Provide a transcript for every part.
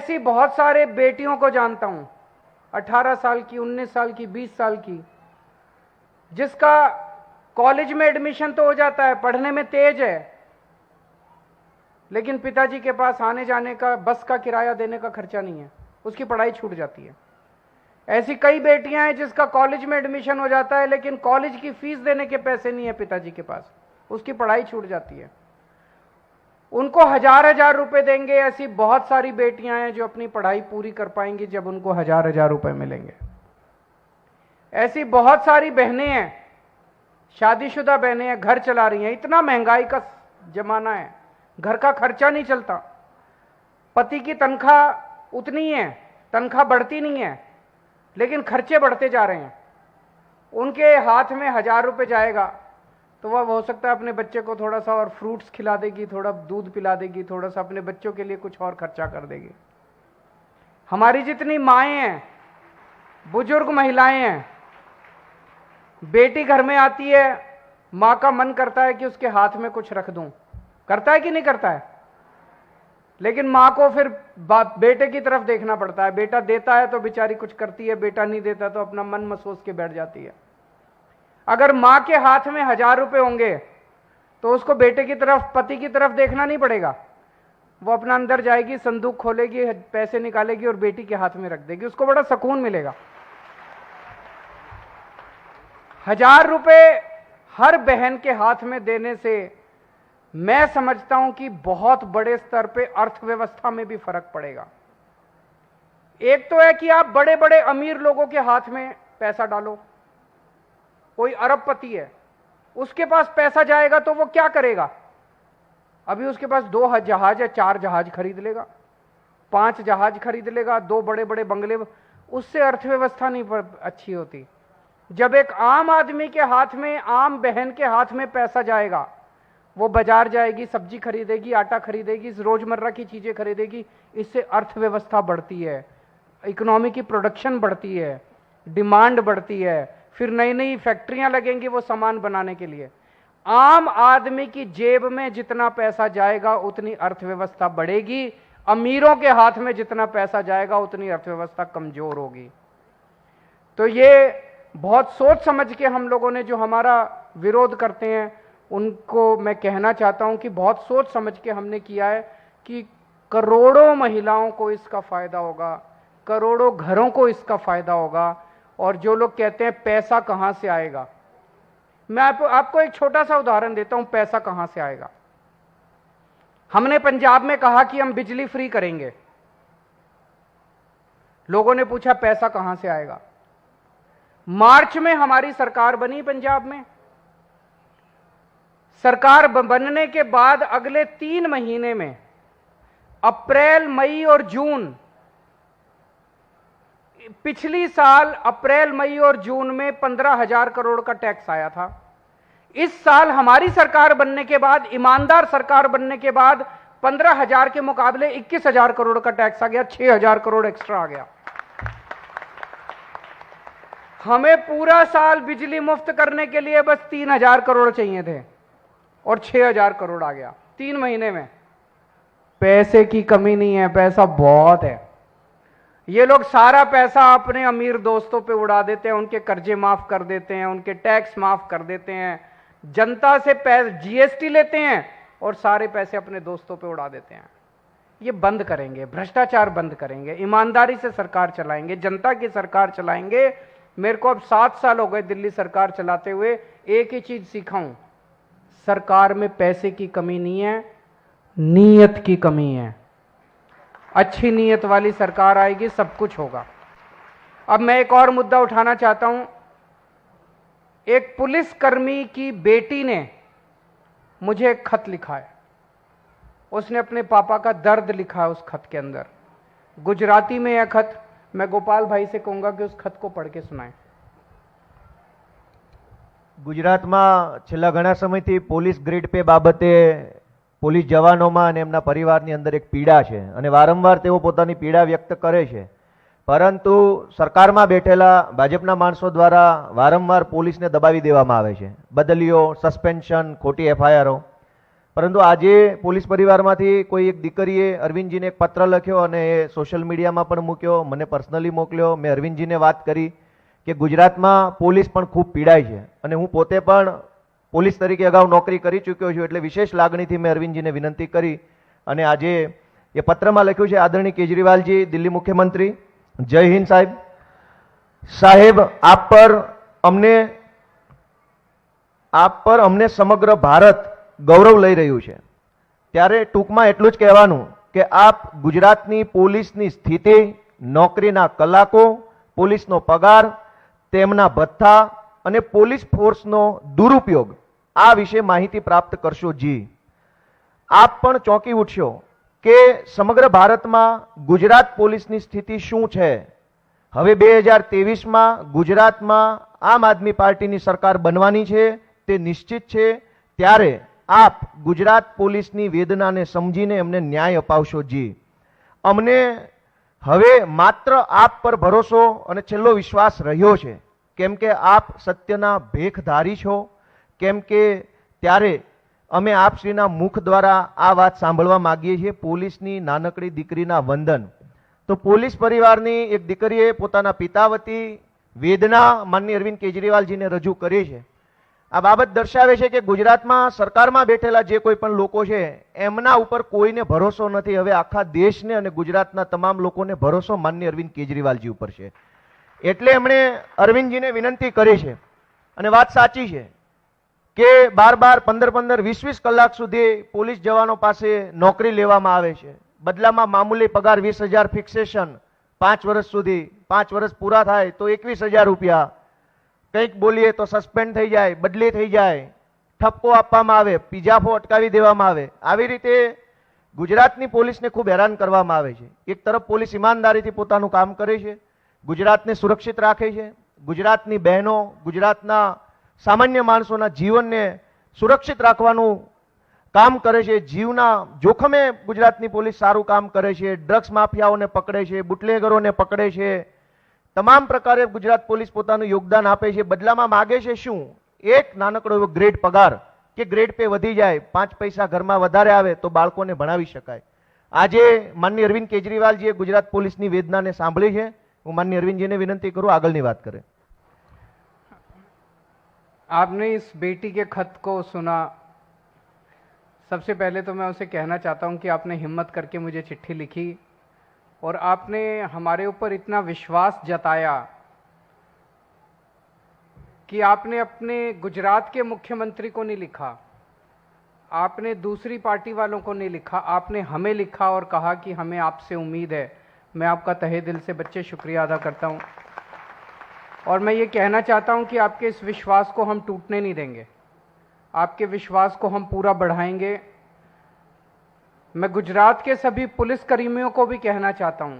ऐसी बहुत सारे बेटियों को जानता हूं, 18 साल की, 19 साल की, 20 साल की, जिसका कॉलेज में एडमिशन तो हो जाता है, पढ़ने में तेज है, लेकिन पिताजी के पास आने जाने का, बस का किराया देने का खर्चा नहीं है, उसकी पढ़ाई छूट जाती है। ऐसी कई बेटियां हैं जिसका कॉलेज में एडमिशन हो जाता है, लेकिन कॉलेज की फीस देने के पैसे नहीं है पिताजी के पास, उसकी पढ़ाई छूट जाती है। उनको हजार हजार रुपए देंगे। ऐसी बहुत सारी बेटियां हैं जो अपनी पढ़ाई पूरी कर पाएंगी जब उनको हजार हजार रुपए मिलेंगे। ऐसी बहुत सारी बहनें हैं, शादीशुदा बहनें हैं, घर चला रही हैं। इतना महंगाई का जमाना है, घर का खर्चा नहीं चलता, पति की तनख्वाह उतनी है, तनख्वाह बढ़ती नहीं है, लेकिन खर्चे बढ़ते जा रहे हैं। उनके हाथ में 1000 रुपए जाएगा तो वह हो सकता है अपने बच्चे को थोड़ा सा और फ्रूट्स खिला देगी, थोड़ा दूध पिला देगी, थोड़ा सा अपने बच्चों के लिए कुछ और खर्चा कर देगी। हमारी जितनी माएँ हैं, बुजुर्ग महिलाएं हैं, बेटी घर में आती है, माँ का मन करता है कि उसके हाथ में कुछ रख दूं, करता है कि नहीं करता है? लेकिन माँ को फिर बेटे की तरफ देखना पड़ता है। बेटा देता है तो बेचारी कुछ करती है, बेटा नहीं देता तो अपना मन महसूस के बैठ जाती है। अगर माँ के हाथ में 1000 रुपए होंगे तो उसको बेटे की तरफ, पति की तरफ देखना नहीं पड़ेगा। वो अपना अंदर जाएगी, संदूक खोलेगी, पैसे निकालेगी और बेटी के हाथ में रख देगी, उसको बड़ा सुकून मिलेगा। 1000 रुपए हर बहन के हाथ में देने से मैं समझता हूं कि बहुत बड़े स्तर पे अर्थव्यवस्था में भी फर्क पड़ेगा। एक तो है कि आप बड़े बड़े अमीर लोगों के हाथ में पैसा डालो, कोई अरबपति है, उसके पास पैसा जाएगा तो वो क्या करेगा? अभी उसके पास 2 जहाज है, 4 जहाज खरीद लेगा, 5 जहाज खरीद लेगा, 2 बड़े बड़े बंगले, उससे अर्थव्यवस्था नहीं अच्छी होती। जब एक आम आदमी के हाथ में, आम बहन के हाथ में पैसा जाएगा, वो बाजार जाएगी, सब्जी खरीदेगी, आटा खरीदेगी, रोजमर्रा की चीजें खरीदेगी, इससे अर्थव्यवस्था बढ़ती है, इकोनॉमी की प्रोडक्शन बढ़ती है, डिमांड बढ़ती है, फिर नई नई फैक्ट्रियां लगेंगी वो सामान बनाने के लिए। आम आदमी की जेब में जितना पैसा जाएगा उतनी अर्थव्यवस्था बढ़ेगी, अमीरों के हाथ में जितना पैसा जाएगा उतनी अर्थव्यवस्था कमजोर होगी। तो ये बहुत सोच समझ के हम लोगों ने, जो हमारा विरोध करते हैं, उनको मैं कहना चाहता हूं कि बहुत सोच समझ के हमने किया है कि करोड़ों महिलाओं को इसका फायदा होगा, करोड़ों घरों को इसका फायदा होगा। और जो लोग कहते हैं पैसा कहां से आएगा, मैं आपको एक छोटा सा उदाहरण देता हूं, पैसा कहां से आएगा। हमने पंजाब में कहा कि हम बिजली फ्री करेंगे, लोगों ने पूछा पैसा कहां से आएगा। मार्च में हमारी सरकार बनी पंजाब में। सरकार बनने के बाद अगले 3 महीने में, अप्रैल, मई और जून, पिछली साल अप्रैल, मई और जून में 15,000 करोड़ का टैक्स आया था। इस साल हमारी सरकार बनने के बाद, ईमानदार सरकार बनने के बाद, 15,000 के मुकाबले 21,000 करोड़ का टैक्स आ गया, 6,000 करोड़ एक्स्ट्रा आ गया। हमें पूरा साल बिजली मुफ्त करने के लिए बस 3,000 करोड़ चाहिए थे और 6,000 करोड़ आ गया 3 महीने में। पैसे की कमी नहीं है, पैसा बहुत है। ये लोग सारा पैसा अपने अमीर दोस्तों पे उड़ा देते हैं, उनके कर्जे माफ कर देते हैं, उनके टैक्स माफ कर देते हैं, जनता से जीएसटी लेते हैं और सारे पैसे अपने दोस्तों पे उड़ा देते हैं। ये बंद करेंगे, भ्रष्टाचार बंद करेंगे, ईमानदारी से सरकार चलाएंगे, जनता की सरकार चलाएंगे। मेरे को अब 7 साल हो गए दिल्ली सरकार चलाते हुए, एक ही चीज सीखा हूं, सरकार में पैसे की कमी नहीं है, नीयत की कमी है। अच्छी नीयत वाली सरकार आएगी, सब कुछ होगा। अब मैं एक और मुद्दा उठाना चाहता हूं। एक पुलिसकर्मी की बेटी ने मुझे एक खत लिखा है, उसने अपने पापा का दर्द लिखा है उस खत के अंदर, गुजराती में यह खत। मैं गोपाल भाई से कहूंगा कि उस खत को पढ़ के सुनाएं। ગુજરાતમાં છેલ્લા ઘણા સમયથી પોલીસ ગ્રીડ પે બાબતે પોલીસ જવાનોમાં અને એમના પરિવારની અંદર એક પીડા છે અને વારંવાર તેઓ પોતાની પીડા વ્યક્ત કરે છે, પરંતુ સરકારમાં બેઠેલા ભાજપના માણસો દ્વારા વારંવાર પોલીસને દબાવી દેવામાં આવે છે, બદલીઓ, સસ્પેન્શન, ખોટી એફઆઈઆરો। પરંતુ આજે પોલીસ પરિવારમાંથી કોઈ એક દીકરીએ અરવિંદજીને એક પત્ર લખ્યો અને એ સોશિયલ મીડિયામાં પણ મૂક્યો, મને પર્સનલી મોકલ્યો. મેં અરવિંદજીને વાત કરી કે ગુજરાતમાં પોલીસ પણ ખૂબ પીડાય છે અને હું પોતે પણ પોલીસ તરીકે અગાઉ નોકરી કરી ચૂક્યો છું, એટલે વિશેષ લાગણીથી મેં અરવિંદજીને વિનંતી કરી અને આજે એ પત્રમાં લખ્યું છે, આદરણીય કેજરીવાલજી, દિલ્હી મુખ્યમંત્રી, જય હિન્દ સાહેબ. સાહેબ, આપ પર અમને સમગ્ર ભારત ગૌરવ લઈ રહ્યું છે. ત્યારે ટૂંકમાં એટલું જ કહેવાનું કે આપ ગુજરાતની પોલીસની સ્થિતિ, નોકરીના કલાકો, પોલીસનો પગાર, તેમના ભથ્થા અને પોલીસ ફોર્સનો દુરુપયોગ આ વિશે માહિતી પ્રાપ્ત કરશો જી. આપ પણ ચોંકી ઉઠશો કે સમગ્ર ભારતમાં ગુજરાત પોલીસની સ્થિતિ શું છે. હવે 2023માં ગુજરાતમાં આમ આદમી પાર્ટીની સરકાર બનવાની છે, તે નિશ્ચિત છે. ત્યારે આપ ગુજરાત પોલીસની વેદનાને સમજીને એમને ન્યાય અપાવશો જી. અમને હવે માત્ર આપ પર ભરોસો અને છેલ્લો વિશ્વાસ રહ્યો છે, કેમ કે આપ સત્યના ભેખધારી છો. કેમ કે ત્યારે અમે આપશ્રીના મુખ દ્વારા આ વાત સાંભળવા માંગીએ છીએ, પોલીસની નાનકડી દીકરીના વંદન. તો પોલીસ પરિવારની એક દીકરીએ પોતાના પિતા વતી વેદના માનનીય અરવિંદ કેજરીવાલજીને રજૂ કરી છે. આ બાબત દર્શાવે છે કે ગુજરાતમાં સરકારમાં બેઠેલા જે કોઈ પણ લોકો છે એમના ઉપર કોઈને ભરોસો નથી. હવે આખા દેશને અને ગુજરાતના તમામ લોકોને ભરોસો માનનીય અરવિંદ કેજરીવાલજી ઉપર છે. એટલે એમણે અરવિંદજીને વિનંતી કરી છે અને વાત સાચી છે કે 12-12, 15-15, 20-20 કલાક સુધી પોલીસ જવાનો પાસે નોકરી લેવામાં આવે છે. બદલામાં મામૂલી પગાર 20,000 ફિક્સેશન 5 વર્ષ સુધી. 5 વર્ષ પૂરા થાય તો 21,000 રૂપિયા. કંઈક બોલીએ તો સસ્પેન્ડ થઈ જાય, બદલી થઈ જાય, ઠપકો આપવામાં આવે, પીજાફો અટકાવી દેવામાં આવે. આવી રીતે ગુજરાતની પોલીસને ખૂબ હેરાન કરવામાં આવે છે. એક તરફ પોલીસ ઈમાનદારીથી પોતાનું કામ કરે છે, ગુજરાતને સુરક્ષિત રાખે છે, ગુજરાતની બહેનો, ગુજરાતના સામાન્ય માણસોના જીવનને સુરક્ષિત રાખવાનું કામ કરે છે. જીવના જોખમે ગુજરાતની પોલીસ સારું કામ કરે છે. ડ્રગ્સ માફિયાઓને પકડે છે, બુટલેગરોને પકડે છે. તમામ પ્રકારે ગુજરાત પોલીસ પોતાનું યોગદાન આપે છે. બદલામાં માગે છે શું? એક નાનકડો એવો ગ્રેડ પગાર કે ગ્રેડ પે વધી જાય, 5 પૈસા ઘરમાં વધારે આવે તો બાળકોને ભણાવી શકાય. આજે માનનીય અરવિંદ કેજરીવાલજીએ ગુજરાત પોલીસની વેદનાને સાંભળી છે. હું माननीय अरविंद जी ने विनती करूं आगलनी बात करें। आपने इस बेटी के खत को सुना। सबसे पहले तो मैं उसे कहना चाहता हूं कि आपने हिम्मत करके मुझे चिट्ठी लिखी और आपने हमारे ऊपर इतना विश्वास जताया कि आपने अपने गुजरात के मुख्यमंत्री को नहीं लिखा, आपने दूसरी पार्टी वालों को नहीं लिखा, आपने हमें लिखा और कहा कि हमें आपसे उम्मीद है। मैं आपका तहे दिल से बच्चे शुक्रिया अदा करता हूं और मैं ये कहना चाहता हूं कि आपके इस विश्वास को हम टूटने नहीं देंगे, आपके विश्वास को हम पूरा बढ़ाएंगे। मैं गुजरात के सभी पुलिसकर्मियों को भी कहना चाहता हूं,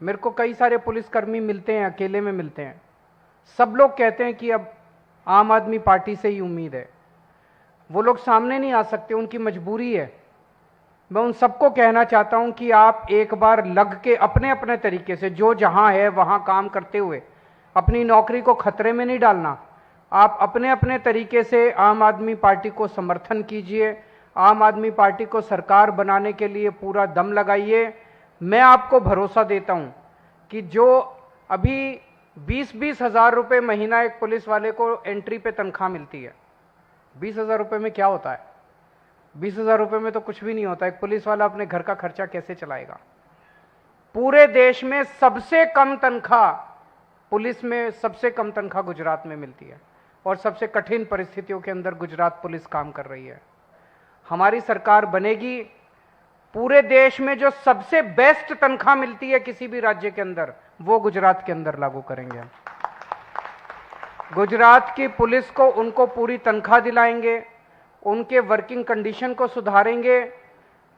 मेरे को कई सारे पुलिसकर्मी मिलते हैं, अकेले में मिलते हैं, सब लोग कहते हैं कि अब आम आदमी पार्टी से ही उम्मीद है। वो लोग सामने नहीं आ सकते, उनकी मजबूरी है। मैं उन सबको कहना चाहता हूं कि आप एक बार लग के अपने अपने तरीके से जो जहां है वहां काम करते हुए अपनी नौकरी को खतरे में नहीं डालना। आप अपने अपने तरीके से आम आदमी पार्टी को समर्थन कीजिए, आम आदमी पार्टी को सरकार बनाने के लिए पूरा दम लगाइए। मैं आपको भरोसा देता हूं कि जो अभी 20-20 हज़ार रुपये महीना एक पुलिस वाले को एंट्री पे तनख्वाह मिलती है, 20 हज़ार रुपये में क्या होता है? 20 हज़ार रुपये में तो कुछ भी नहीं होता। एक पुलिस वाला अपने घर का खर्चा कैसे चलाएगा? पूरे देश में सबसे कम तनख्वाह पुलिस में, सबसे कम तनख्वाह गुजरात में मिलती है और सबसे कठिन परिस्थितियों के अंदर गुजरात पुलिस काम कर रही है। हमारी सरकार बनेगी, पूरे देश में जो सबसे बेस्ट तनख्वाह मिलती है किसी भी राज्य के अंदर, वो गुजरात के अंदर लागू करेंगे। गुजरात की पुलिस को उनको पूरी तनख्वाह दिलाएंगे, उनके वर्किंग कंडीशन को सुधारेंगे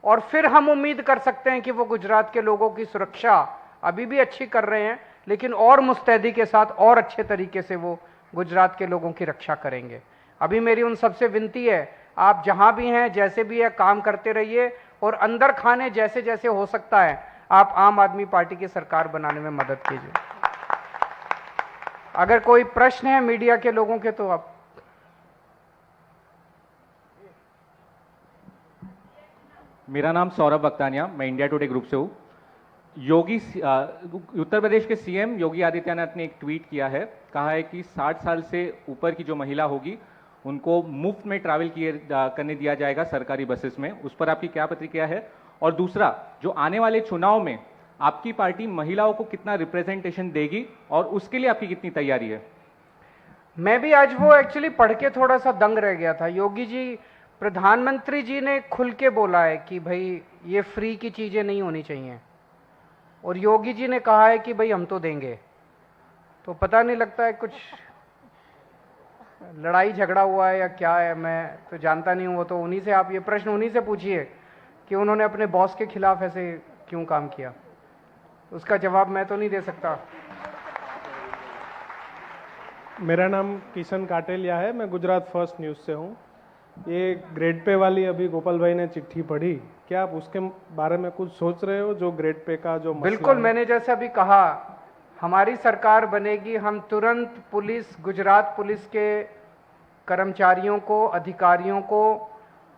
और फिर हम उम्मीद कर सकते हैं कि वो गुजरात के लोगों की सुरक्षा अभी भी अच्छी कर रहे हैं, लेकिन और मुस्तैदी के साथ और अच्छे तरीके से वो गुजरात के लोगों की रक्षा करेंगे। अभी मेरी उन सबसे विनती है, आप जहां भी हैं, जैसे भी है, काम करते रहिए और अंदर खाने जैसे जैसे हो सकता है आप आम आदमी पार्टी की सरकार बनाने में मदद कीजिए। अगर कोई प्रश्न है मीडिया के लोगों के तो आप। मेरा नाम सौरभ बख्तानिया, मैं इंडिया टुडे ग्रुप से हूँ। उत्तर प्रदेश के सीएम योगी आदित्यनाथ ने एक ट्वीट किया है, कहा है कि 60 साल से ऊपर की जो महिला होगी उनको मुफ्त में ट्रैवल करने दिया जाएगा सरकारी बसेस में। उस पर आपकी क्या प्रतिक्रिया है? और दूसरा, जो आने वाले चुनाव में आपकी पार्टी महिलाओं को कितना रिप्रेजेंटेशन देगी और उसके लिए आपकी कितनी तैयारी है? मैं भी आज वो एक्चुअली पढ़ के थोड़ा सा दंग रह गया था। योगी जी, प्रधानमंत्री जी ने खुल के बोला है कि भाई ये फ्री की चीजें नहीं होनी चाहिए, और योगी जी ने कहा है कि भाई हम तो देंगे। तो पता नहीं, लगता है कुछ लड़ाई झगड़ा हुआ है या क्या है, मैं तो जानता नहीं हूं। वो तो उन्हीं से, आप ये प्रश्न उन्हीं से पूछिए कि उन्होंने अपने बॉस के खिलाफ ऐसे क्यों काम किया। उसका जवाब मैं तो नहीं दे सकता। मेरा नाम किशन काटेलिया है, मैं गुजरात फर्स्ट न्यूज़ से हूँ। ये ग्रेड पे वाली अभी गोपाल भाई ने चिट्ठी पढ़ी, क्या आप उसके बारे में कुछ सोच रहे हो? जो ग्रेड पे का जो बिल्कुल, मैंने जैसे अभी कहा, हमारी सरकार बनेगी, हम तुरंत गुजरात पुलिस के कर्मचारियों को, अधिकारियों को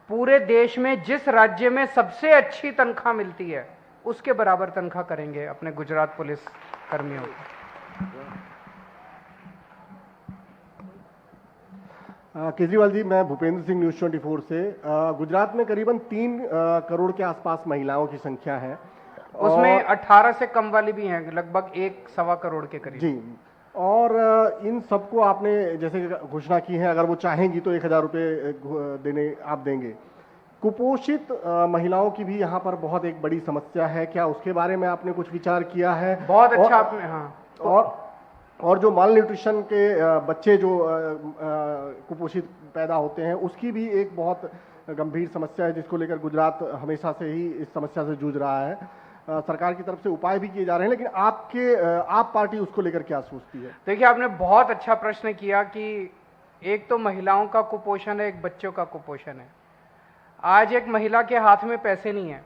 पूरे देश में जिस राज्य में सबसे अच्छी तनख्वाह मिलती है उसके बराबर तनख्वाह करेंगे अपने गुजरात पुलिस कर्मियों को। केजरीवाल जी, मैं भूपेंद्र सिंह, न्यूज़ 24 से। गुजरात में करीबन 3 करोड़ के आसपास महिलाओं की संख्या है, उसमें 18 से कम वाली भी हैं, लगभग 1-1.25 करोड़ के करीब जी। और इन सबको आपने जैसे घोषणा की है, अगर वो चाहेंगी तो 1000 रुपये देने आप देंगे। कुपोषित महिलाओं की भी यहाँ पर बहुत एक बड़ी समस्या है, क्या उसके बारे में आपने कुछ विचार किया है? बहुत अच्छा आपने, हाँ। और जो माल न्यूट्रिशन के बच्चे जो कुपोषित पैदा होते हैं, उसकी भी एक बहुत गंभीर समस्या है, जिसको लेकर गुजरात हमेशा से ही इस समस्या से जूझ रहा है। सरकार की तरफ से उपाय भी किए जा रहे हैं, लेकिन आप पार्टी उसको लेकर क्या सोचती है? देखिए, आपने बहुत अच्छा प्रश्न किया कि एक तो महिलाओं का कुपोषण है, एक बच्चों का कुपोषण है। आज एक महिला के हाथ में पैसे नहीं है।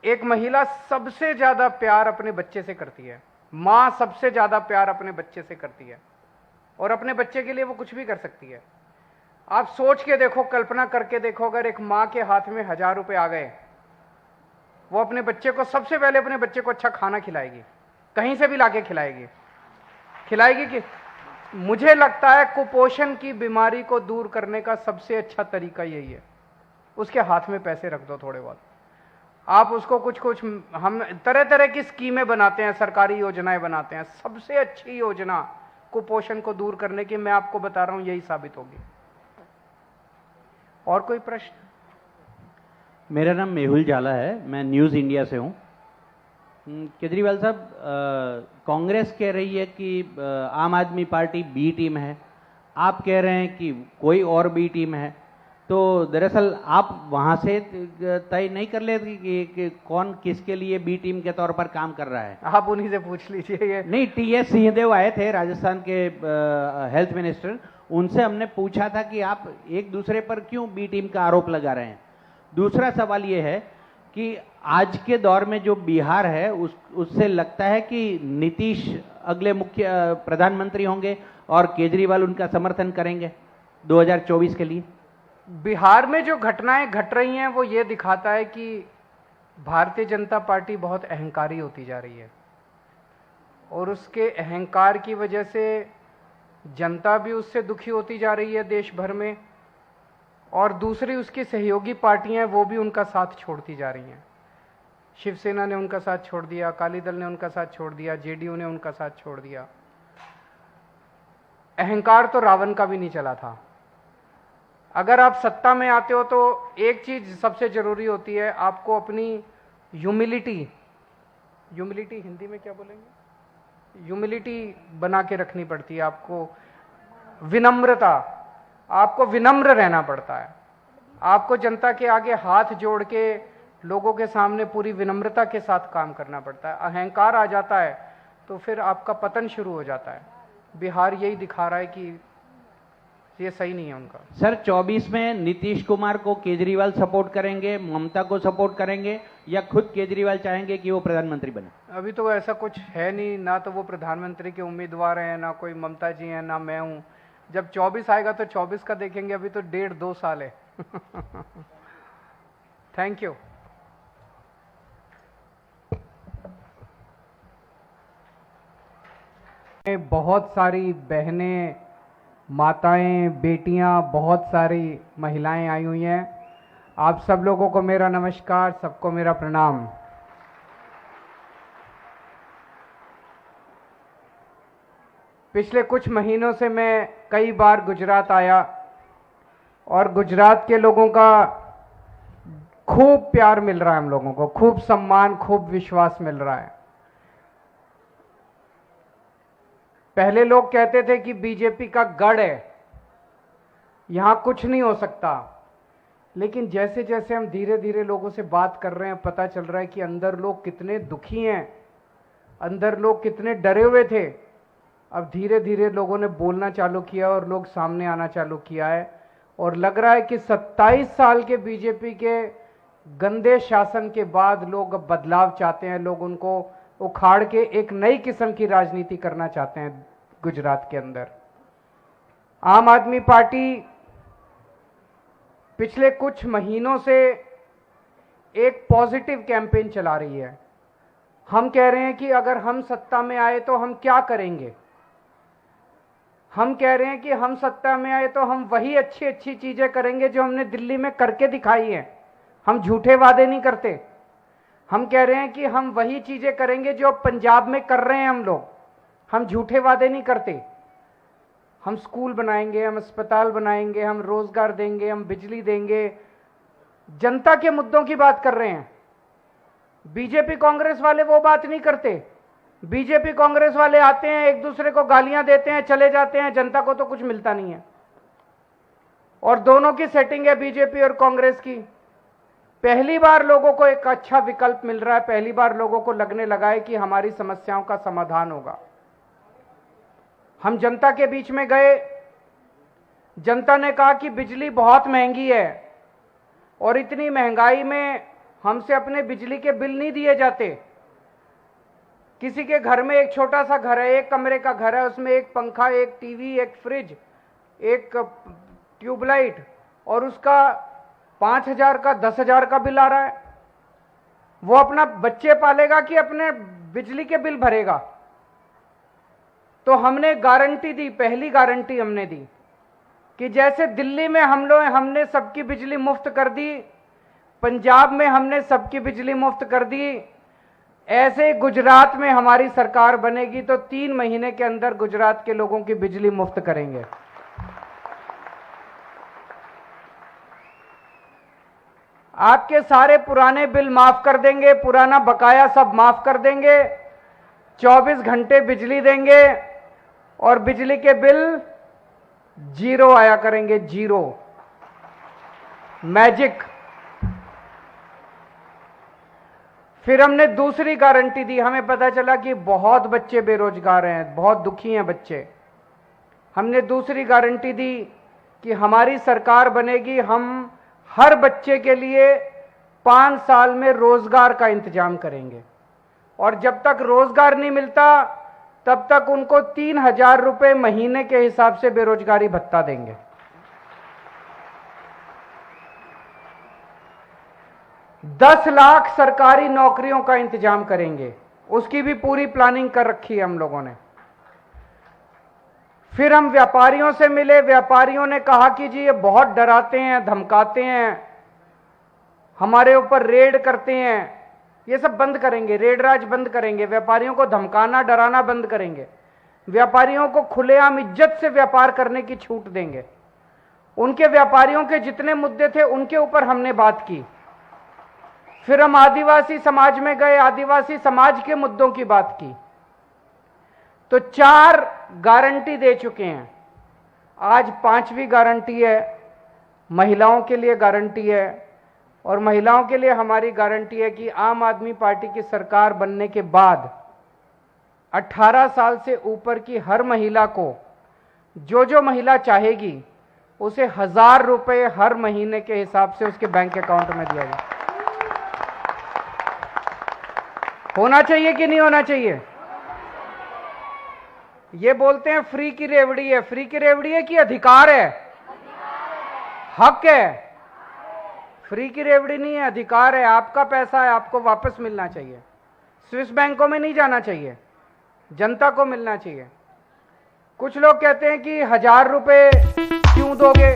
एक महिला सबसे ज्यादा प्यार अपने बच्चे से करती है। मां सबसे ज्यादा प्यार अपने बच्चे से करती है, और अपने बच्चे के लिए वो कुछ भी कर सकती है। आप सोच के देखो, कल्पना करके देखो, अगर एक मां के हाथ में 1000 रुपए आ गए, वो अपने बच्चे को, सबसे पहले अपने बच्चे को अच्छा खाना खिलाएगी, कहीं से भी लाके खिलाएगी कि मुझे लगता है कुपोषण की बीमारी को दूर करने का सबसे अच्छा तरीका यही है। उसके हाथ में पैसे रख दो थोड़े बहुत, आप उसको कुछ हम तरह तरह की स्कीमें बनाते हैं, सरकारी योजनाएं बनाते हैं। सबसे अच्छी योजना कुपोषण को दूर करने की, मैं आपको बता रहा हूं, यही साबित होगी। और कोई प्रश्न? मेरा नाम मेहुल जाला है, मैं न्यूज़ इंडिया से हूँ। केजरीवाल साहब, कांग्रेस कह रही है कि आम आदमी पार्टी बी टीम है, आप कह रहे हैं कि कोई और बी टीम है। तो दरअसल आप वहाँ से तय नहीं कर लेते कि कौन किसके लिए बी टीम के तौर पर काम कर रहा है? आप उन्हीं से पूछ लीजिए। ये नहीं, टी.एस. सिंहदेव आए थे, राजस्थान के हेल्थ मिनिस्टर, उनसे हमने पूछा था कि आप एक दूसरे पर क्यों बी टीम का आरोप लगा रहे हैं। दूसरा सवाल ये है कि आज के दौर में जो बिहार है, उससे लगता है कि नीतीश अगले मुख्य प्रधानमंत्री होंगे और केजरीवाल उनका समर्थन करेंगे 2024 के लिए। बिहार में जो घटनाएं घट रही हैं, वो ये दिखाता है कि भारतीय जनता पार्टी बहुत अहंकारी होती जा रही है, और उसके अहंकार की वजह से जनता भी उससे दुखी होती जा रही है देश भर में, और दूसरी उसकी सहयोगी पार्टियां वो भी उनका साथ छोड़ती जा रही हैं। शिवसेना ने उनका साथ छोड़ दिया, अकाली दल ने उनका साथ छोड़ दिया, जेडीयू ने उनका साथ छोड़ दिया। अहंकार तो रावण का भी नहीं चला था। अगर आप सत्ता में आते हो तो एक चीज सबसे जरूरी होती है, आपको अपनी ह्यूमिलिटी हिंदी में क्या बोलेंगे, ह्यूमिलिटी बना के रखनी पड़ती है। आपको विनम्रता, आपको विनम्र रहना पड़ता है। आपको जनता के आगे हाथ जोड़ के लोगों के सामने पूरी विनम्रता के साथ काम करना पड़ता है। अहंकार आ जाता है तो फिर आपका पतन शुरू हो जाता है। बिहार यही दिखा रहा है कि ये सही नहीं है उनका। सर, 24 में नीतीश कुमार को केजरीवाल सपोर्ट करेंगे, ममता को सपोर्ट करेंगे, या खुद केजरीवाल चाहेंगे कि वो प्रधानमंत्री बने? अभी तो ऐसा कुछ है नहीं, ना तो वो प्रधानमंत्री के उम्मीदवार हैं, ना कोई ममता जी हैं, ना मैं हूं। जब 24 आएगा तो 24 का देखेंगे, अभी तो 1.5-2 साल है। Thank you. बहुत सारी बहनें, माताएं, बेटियां, बहुत सारी महिलाएं आई हुई हैं। आप सब लोगों को मेरा नमस्कार, सबको मेरा प्रणाम। पिछले कुछ महीनों से मैं कई बार गुजरात आया और गुजरात के लोगों का खूब प्यार मिल रहा है, हम लोगों को खूब सम्मान, खूब विश्वास मिल रहा है। पहले लोग कहते थे कि बीजेपी का गढ़ है, यहां कुछ नहीं हो सकता, लेकिन जैसे जैसे हम धीरे धीरे लोगों से बात कर रहे हैं, पता चल रहा है कि अंदर लोग कितने दुखी हैं, अंदर लोग कितने डरे हुए थे। अब धीरे धीरे लोगों ने बोलना चालू किया और लोग सामने आना चालू किया है, और लग रहा है कि 27 साल के बीजेपी के गंदे शासन के बाद लोग अब बदलाव चाहते हैं। लोग उनको उखाड़ के एक नई किस्म की राजनीति करना चाहते हैं गुजरात के अंदर। आम आदमी पार्टी पिछले कुछ महीनों से एक पॉजिटिव कैंपेन चला रही है। हम कह रहे हैं कि अगर हम सत्ता में आए तो हम क्या करेंगे। हम कह रहे हैं कि हम सत्ता में आए तो हम वही अच्छी अच्छी चीजें करेंगे जो हमने दिल्ली में करके दिखाई हैं। हम झूठे वादे नहीं करते। हम कह रहे हैं कि हम वही चीजें करेंगे जो पंजाब में कर रहे हैं हम लोग। हम झूठे वादे नहीं करते। हम स्कूल बनाएंगे, हम अस्पताल बनाएंगे, हम रोजगार देंगे, हम बिजली देंगे। जनता के मुद्दों की बात कर रहे हैं। बीजेपी कांग्रेस वाले वो बात नहीं करते। बीजेपी कांग्रेस वाले आते हैं, एक दूसरे को गालियां देते हैं, चले जाते हैं, जनता को तो कुछ मिलता नहीं है। और दोनों की सेटिंग है बीजेपी और कांग्रेस की। पहली बार लोगों को एक अच्छा विकल्प मिल रहा है। पहली बार लोगों को लगने लगा है कि हमारी समस्याओं का समाधान होगा। हम जनता के बीच में गए, जनता ने कहा कि बिजली बहुत महंगी है और इतनी महंगाई में हमसे अपने बिजली के बिल नहीं दिए जाते। किसी के घर में एक छोटा सा घर है, एक कमरे का घर है, उसमें एक पंखा, एक टीवी, एक फ्रिज, एक ट्यूबलाइट, और उसका 5,000 का 10,000 का बिल आ रहा है। वो अपना बच्चे पालेगा कि अपने बिजली के बिल भरेगा। तो हमने गारंटी दी, पहली गारंटी हमने दी कि जैसे दिल्ली में हमने सबकी बिजली मुफ्त कर दी, पंजाब में हमने सबकी बिजली मुफ्त कर दी, ऐसे गुजरात में हमारी सरकार बनेगी तो 3 महीने के अंदर गुजरात के लोगों की बिजली मुफ्त करेंगे। आपके सारे पुराने बिल माफ कर देंगे, पुराना बकाया सब माफ कर देंगे, 24 घंटे बिजली देंगे और बिजली के बिल 0 आया करेंगे, 0, मैजिक। फिर हमने दूसरी गारंटी दी। हमें पता चला कि बहुत बच्चे बेरोजगार हैं, बहुत दुखी हैं बच्चे। हमने दूसरी गारंटी दी कि हमारी सरकार बनेगी, हम हर बच्चे के लिए 5 साल में रोजगार का इंतजाम करेंगे, और जब तक रोजगार नहीं मिलता तब तक उनको 3,000 रुपए महीने के हिसाब से बेरोजगारी भत्ता देंगे। दस लाख सरकारी नौकरियों का इंतजाम करेंगे, उसकी भी पूरी प्लानिंग कर रखी है हम लोगों ने। फिर हम व्यापारियों से मिले। व्यापारियों ने कहा कि जी ये बहुत डराते हैं, धमकाते हैं, हमारे ऊपर रेड करते हैं। ये सब बंद करेंगे, रेड राज बंद करेंगे, व्यापारियों को धमकाना डराना बंद करेंगे, व्यापारियों को खुलेआम इज्जत से व्यापार करने की छूट देंगे। उनके व्यापारियों के जितने मुद्दे थे उनके ऊपर हमने बात की। फिर हम आदिवासी समाज में गए, आदिवासी समाज के मुद्दों की बात की। तो 4 गारंटी दे चुके हैं। आज 5वीं गारंटी है, महिलाओं के लिए गारंटी है। और महिलाओं के लिए हमारी गारंटी है कि आम आदमी पार्टी की सरकार बनने के बाद 18 साल से ऊपर की हर महिला को, जो महिला चाहेगी, उसे 1,000 रुपए हर महीने के हिसाब से उसके बैंक अकाउंट में दिया जाए। होना चाहिए कि नहीं होना चाहिए? ये बोलते हैं फ्री की रेवड़ी है। फ्री की रेवड़ी है कि अधिकार है? हक है। फ्री की रेवड़ी नहीं है, अधिकार है, आपका पैसा है, आपको वापस मिलना चाहिए। स्विस बैंकों में नहीं जाना चाहिए, जनता को मिलना चाहिए। कुछ लोग कहते हैं कि 1000 रुपए क्यों दोगे,